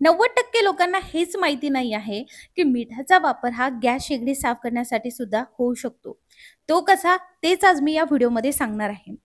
90% लोकांना हेच माहिती नाही आहे, की मिठाचा वापर हा गॅस शेगडी साफ करण्यासाठी सुद्धा होऊ शकतो. तो कसा? तेच आज मी या व्हिडिओमध्ये सांगणार आहे.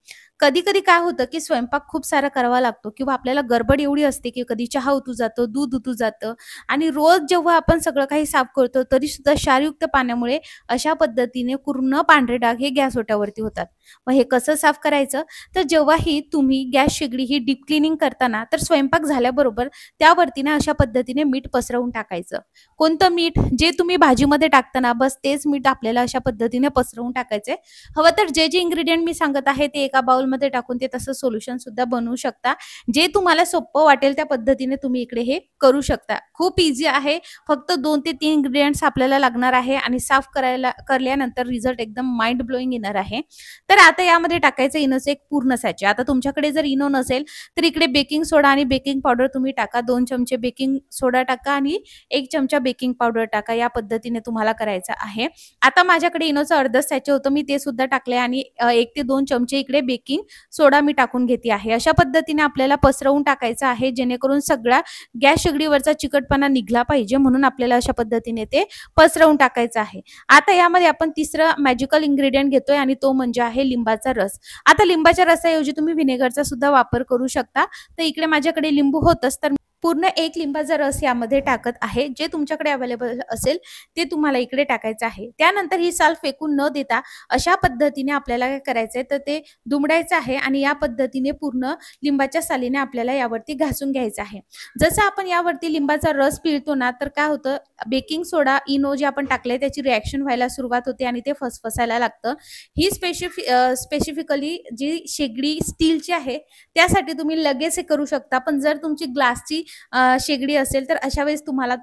कधी-कधी काय होतं, की स्वयंपाक खूप सारा करावा लागतो किंवा आपल्याला गडबड एवढी असते, की कधी चहा ओतू जातं, दूध ओतू जातं आणि रोज जेव्हा आपण सगळं काही साफ करतो, तरीसुद्धा क्षारयुक्त पाण्यामुळे अशा पद्धतीने पूर्ण पांढरे डाग हे गॅस ओट्यावरती होतात. मग हे कसं साफ करायचं? तर जेव्हाही तुम्ही गॅस शेगडी ही डीप क्लीनिंग करताना, तर स्वयंपाक झाल्याबरोबर त्यावरती ना अशा पद्धतीने मीठ पसरवून टाकायचं. कोणतं मीठ? जे तुम्ही भाजीमध्ये टाकता बस तेच मीठ आपल्याला अशा पद्धतीने पसरवून टाकायचंय. हवं तर जे इन्ग्रीडियंट मी सांगत आहे ते एका बाउलमध्ये टाकून ते तसं सोल्युशन सुद्धा बनवू शकता. जे तुम्हाला सोपं वाटेल त्या पद्धतीने तुम्ही इकडे हे करू शकता. खूप ईझी आहे. फक्त 2 ते 3 इन्ग्रीडियंट्स आपल्याला लागणार आहे आणि साफ करल्यानंतर रिझल्ट एकदम माइंड ब्लोइंग येणार आहे. तर आता यामध्ये टाकायचं इनोचं एक पूर्ण सॅचे. आता तुमच्याकडे जर इनो नसेल तर इकडे बेकिंग सोडा आणि बेकिंग पावडर तुम्ही टाका. 2 चमचे बेकिंग सोडा टाका आणि 1 चमचा बेकिंग पावडर टाका. या पद्धतीने तुम्हाला करायचं आहे. आता माझ्याकडे इनोचं अर्धच सॅचे होतं. मी ते सुद्धा टाकले आणि 1 ते 2 चमचे इकडे बेकिंग सोडा मी टाकून घेते आहे. अशा पद्धतीने आपल्याला पसरवून टाकायचं आहे, जेणेकरून सगळा गॅस शेगडीवरचा चिकटपणा निघला पाहिजे, म्हणून आपल्याला अशा पद्धतीने ते पसरवून टाकायचं आहे. आता यामध्ये आपण तिसरा मॅजिकल इन्ग्रीडियंट घेतोय आणि तो म्हणजे आहे लिंबाचा रस. आता लिंबाच्या रसाऐवजी तुम्ही व्हिनेगरचा सुद्धा वापर करू शकता. तर इकडे माझ्याकडे लिंबू होतच, तर पूर्ण 1 लिंबाचा रस यामध्ये टाकत आहे. जे तुमच्याकडे अवेलेबल असेल ते तुम्हाला इकडे टाकायचं आहे. त्यानंतर ही साल फेकून न देता अशा पद्धतीने आपल्याला काय करायचंय तर ते दुमडायचं आहे आणि या पद्धतीने पूर्ण लिंबाच्या सालीने आपल्याला यावरती घासून घ्यायचं आहे. जसं आपण यावरती लिंबाचा रस पिळतो ना, तर काय होतं, बेकिंग सोडा, इनो जे आपण टाकलंय त्याची रिएक्शन व्हायला सुरुवात होते आणि ते फसफसायला लागतं. ही स्पेसिफिकली जी शेगडी स्टीलची आहे त्यासाठी तुम्ही लगेच हे करू शकता. पण जर तुमची ग्लासची शेगडी असेल तर अशा वेळेस तुम्हाला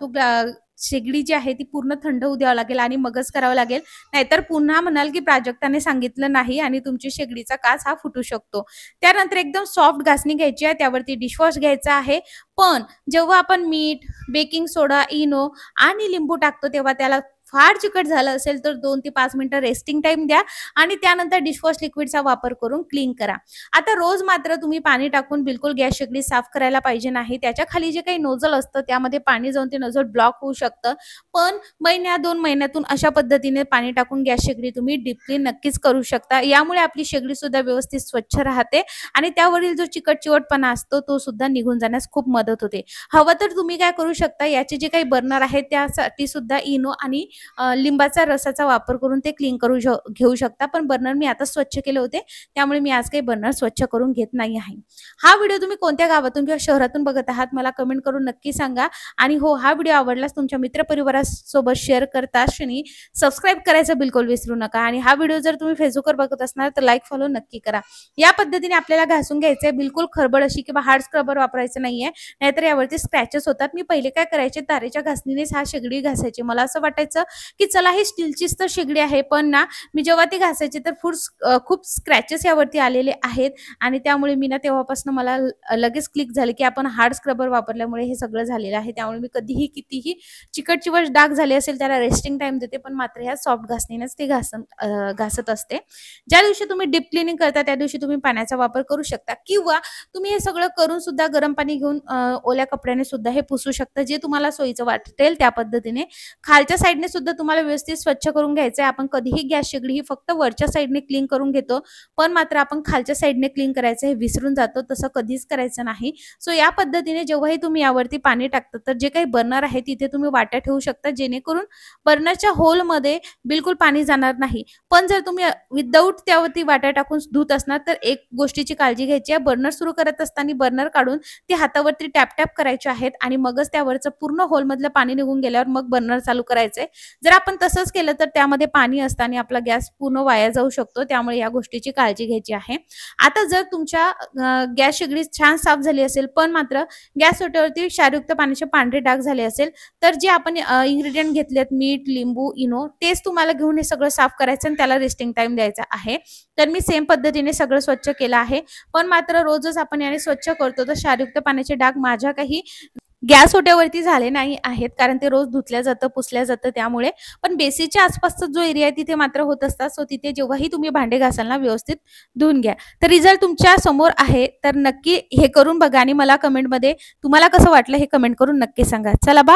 शेगडी जी आहे ती पूर्ण थंड होऊ द्यावं लागेल आणि मगच करावं लागेल. नाहीतर पुन्हा म्हणाल की प्राजक्ताने सांगितलं नाही आणि तुमची शेगडीचा काच हा फुटू शकतो. त्यानंतर एकदम सॉफ्ट घासणी घ्यायची आहे, त्यावरती डिशवॉश घ्यायचा आहे. पण जेव्हा आपण मीठ, बेकिंग सोडा, इनो आणि लिंबू टाकतो तेव्हा त्याला फार चिकट झालं असेल तर 2 ते 5 मिनिटं रेस्टिंग टाईम द्या आणि त्यानंतर डिशवॉश लिक्विडचा वापर करून क्लीन करा. आता रोज मात्र तुम्ही पाणी टाकून बिलकुल गॅस शेगडी साफ करायला पाहिजे नाही. त्याच्या खाली जे काही नोझल असतं त्यामध्ये पाणी जाऊन ते नोझल ब्लॉक होऊ शकतं. पण महिन्या 2 महिन्यातून अशा पद्धतीने पाणी टाकून गॅस शेगडी तुम्ही डीप क्लीन नक्कीच करू शकता. यामुळे आपली शेगडी सुद्धा व्यवस्थित स्वच्छ राहते आणि त्यावरील जो चिकटचिवटपणा असतो तो सुद्धा निघून जाण्यास खूप मदत होते. हवं तर तुम्ही काय करू शकता, याचे जे काही बर्नर आहेत त्यासाठी सुद्धा इनो आणि लिंबाचा रसाचा वापर करून ते क्लीन घेऊ शकता. पण बर्नर मी आता स्वच्छ केले होते, त्यामुळे मी आज काही बर्नर स्वच्छ करून घेत नाही आहे. हा व्हिडिओ तुम्ही कोणत्या गावातून किंवा शहरातून बघत आहात मला कमेंट करून नक्की सांगा. आणि हो, हा व्हिडिओ आवडल्यास तुमच्या मित्रपरिवारासोबत शेअर करता क्षणी सबस्क्राईब करायचं बिलकुल विसरू नका. आणि हा व्हिडिओ जर तुम्ही फेसबुकवर बघत असणार तर लाईक फॉलो नक्की करा. या पद्धतीने आपल्याला घासून घ्यायचंय. बिलकुल खरबड अशी किंवा हार्ड स्क्रबर वापरायचं नाहीये, नाहीतर यावरती स्क्रॅचेस होतात. मी पहिले काय करायचे, तारेच्या घासणीनेच हा शेगडी घासायची. मला असं वाटायचं की चला ही स्टीलचीच तर शेगडी आहे, पण ना मी जेव्हा ती घासायची तर खूप स्क्रॅचेस यावरती आलेले आहेत आणि त्यामुळे मी ना तेव्हापासून मला लगेच क्लिक झाले की आपण हार्ड स्क्रबर वापरल्यामुळे हे सगळं झालेलं आहे. त्यामुळे मी कधीही कितीही चिकटचिवट डाग झाले असेल त्याला रेस्टिंग टाइम देते, पण मात्र ह्या सॉफ्ट घासणीनेच ते घासत असते. ज्या दिवशी तुम्ही डीप क्लिनिंग करता त्या दिवशी तुम्ही पाण्याचा वापर करू शकता किंवा तुम्ही हे सगळं करून सुद्धा गरम पाणी घेऊन ओल्या कपड्याने सुद्धा हे पुसू शकता, जे तुम्हाला सोयीचं वाटेल त्या पद्धतीने. खालच्या साईडने सुद्धा तुम्हाला व्यवस्थित स्वच्छ करून घ्यायचं आहे. आपण कधीही गॅस शेगडी ही फक्त वरच्या साईडने क्लीन करून घेतो, पण मात्र आपण खालच्या साईडने क्लीन करायचं हे विसरून जातो. तसं कधीच करायचं नाही. सो या पद्धतीने जेव्हाही तुम्ही यावरती पाणी टाकता तर जे काही बर्नर आहे तिथे तुम्ही वाट्या ठेवू शकता, जेणेकरून बर्नरच्या होलमध्ये बिलकुल पाणी जाणार नाही. पण जर तुम्ही विदाऊट त्यावरती वाट्या टाकून धुत असणार तर एक गोष्टीची काळजी घ्यायची आहे, बर्नर सुरू करत असताना बर्नर काढून ते हातावरती टॅप टॅप करायचे आहेत आणि मगच त्यावरचं पूर्ण होलमधलं पाणी निघून गेल्यावर मग बर्नर चालू करायचंय. जर आपण तसंच केलं तर त्यामध्ये पाणी असतं आणि आपला गॅस पूर्ण वाया जाऊ शकतो. त्यामुळे या गोष्टीची काळजी घ्यायची आहे. आता जर तुमच्या गॅस शेगडी छान साफ झाली असेल, पण मात्र गॅस ओट्यावरती क्षारयुक्त पाण्याचे पांढरे डाग झाले असेल, तर जे आपण इन्ग्रीडियंट घेतलेत मीठ, लिंबू, इनो, तेच तुम्हाला घेऊन हे सगळं साफ करायचं आणि त्याला रेस्टिंग टाइम द्यायचा आहे. तर मी सेम पद्धतीने सगळं स्वच्छ केलं आहे, पण मात्र रोजच आपण याने स्वच्छ करतो तर क्षारयुक्त पाण्याचे डाग माझ्या काही गॅस ओट्यावरती झाले नाही आहेत, कारण ते रोज धुतल्या जातं, पुसल्या जातं त्यामुळे. पण बेसिनच्या आसपासचा जो एरिया आहे तिथे मात्र होत असतात. सो तिथे जेव्हाही तुम्ही भांडे घासाल ना, व्यवस्थित धुवून घ्या. तर रिझल्ट तुमच्या समोर आहे. तर नक्की हे करून बघा आणि मला कमेंटमध्ये तुम्हाला कसं वाटलं हे कमेंट करून नक्की सांगा. चला बाय.